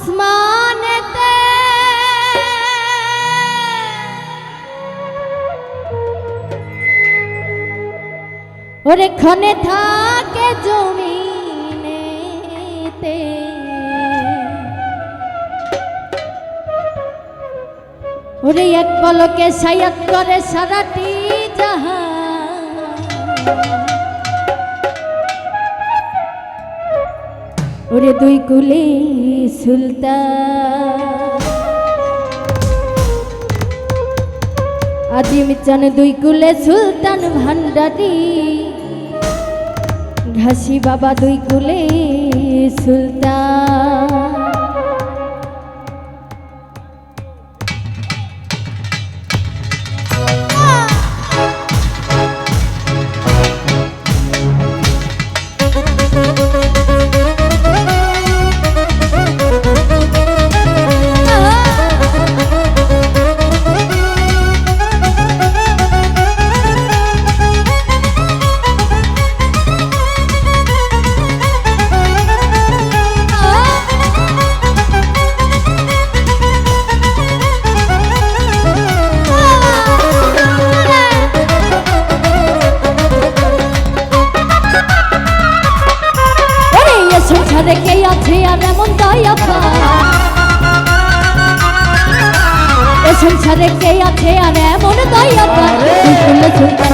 আসমানেতে ওরে ক্ষণে থাকে জমিনেতে ওরে এক পলকে সায়াত করে সারাটি জাহান ওরে দুই কুলে সুলতান আদিম চান দুই কুলে সুলতান ভান্ডারি ঘাসি বাবা দুই কুলে সুলতান সংসারে কে আছে আর এমন দয়া এ সংসারে কে আছে আর এমন দয়া দুই কুলে সুলতান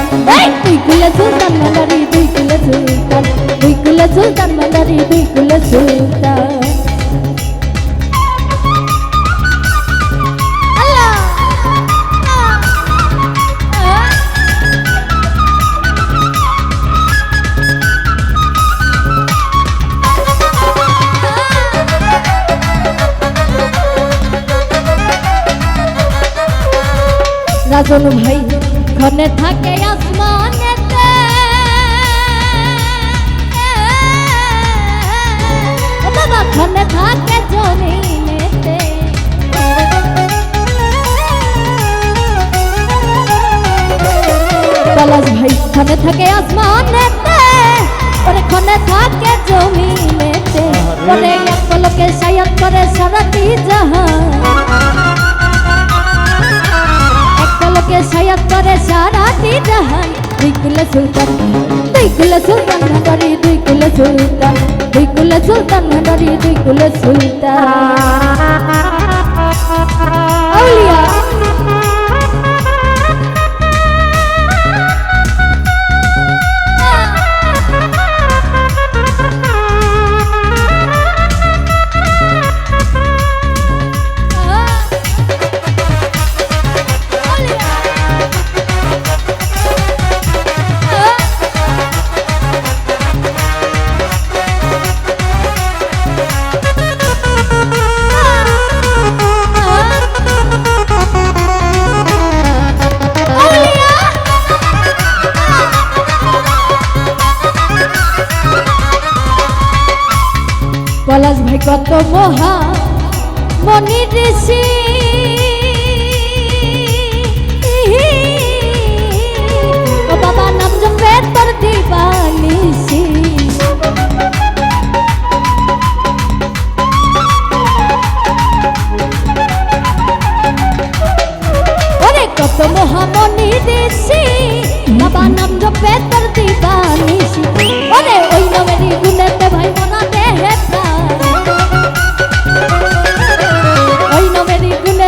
দুই কুলে সুলতান মান্ডারি দুই কুলে সুলতান দুই কুলে সুলতান মান্ডারি দুই কুলে সুলতান রাজন ভাই ঘনে থাকে আসমানেতে ও বাবা ঘনে থাকে জমিনেতে পলাশ ভাই ঘনে থাকে আসমানেতে ওরে ঘনে থাকে জমিনেতে ওরে এক পলকে সায়াত করে সারাটি জাহান সায়াত করে সারাটি জাহান দুই কুলে সুলতান ভান্ডারি দুই কুলে সুলতান দুই কুলে সুলতান ভান্ডারি দুই কুলে সুলতান আউলিয়া পলাশ ভাই কত মহা মনি ঋষি ও বাবা নাম জপে তোর দিবানিসি ওরে কত মহা মনি ঋষি বাবা নাম জপে তোর দিবানিসি ওরে ওই নামেরই গুণেতে ভাই মনা দেহে ওই নামেরই গুণ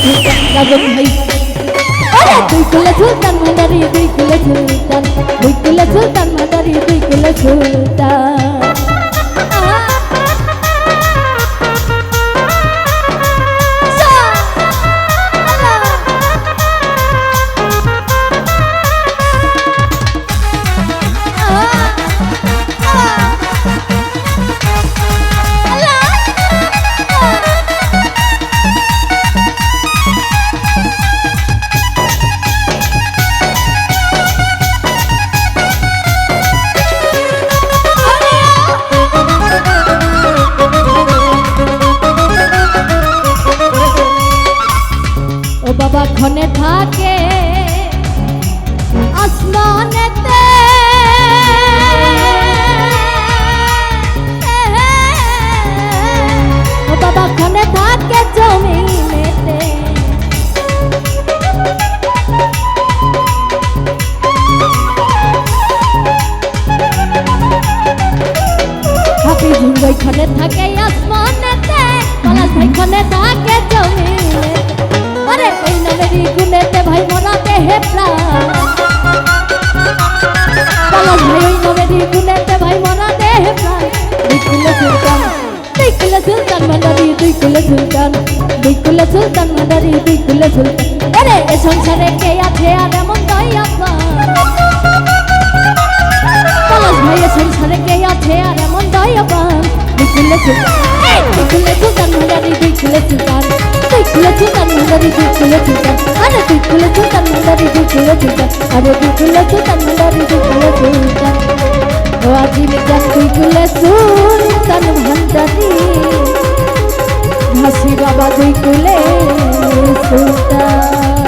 সুলতান রাজন ভাই আরে দুই কুলে সুলতান ভান্ডারি দুই কুলে সুলতান দুই কুলে সুলতান ভান্ডারি দুই কুলে সুলতান বাবা ক্ষণে থাকে আসমানেতে ও বাবা ক্ষণে থাকে জমিনেতে হাফি ঝুঙ্গই ক্ষণে থাকে আসমানেতে পলাশ ভাই ক্ষণে থাকে জমিনেতে আরে এই নামেরই গুণেতে ভাই মরাতে হে প্রাণ পলাশ ভাই ওই নামেরই গুণেতে ভাই মরাতে হে প্রাণ দুই কুলে সুলতান ভান্ডারি দুই কুলে সুলতান দুই কুলে সুলতান ভান্ডারি দুই কুলে সুলতান আরে এ সংসারে কে আছে আর এমন দয়া পলাশ ভাই এ সংসারে কে আছে আর এমন দয়া দুই কুলে সুলতান দুই কুলে সুলতান ভান্ডারি দুই কুলে সুলতান দুই কুলে সুলতান ভান্ডারি দুই কুলে সুলতান আরে দুই কুলে সুলতান ভান্ডারি দুই কুলে সুলতান আরে দুই কুলে সুলতান ভান্ডারি দুই কুলে সুলতান ও আজিম জান দুই কুলে সুলতান ভান্ডারি ঘাসি বাবা দুই কুলে সুলতান।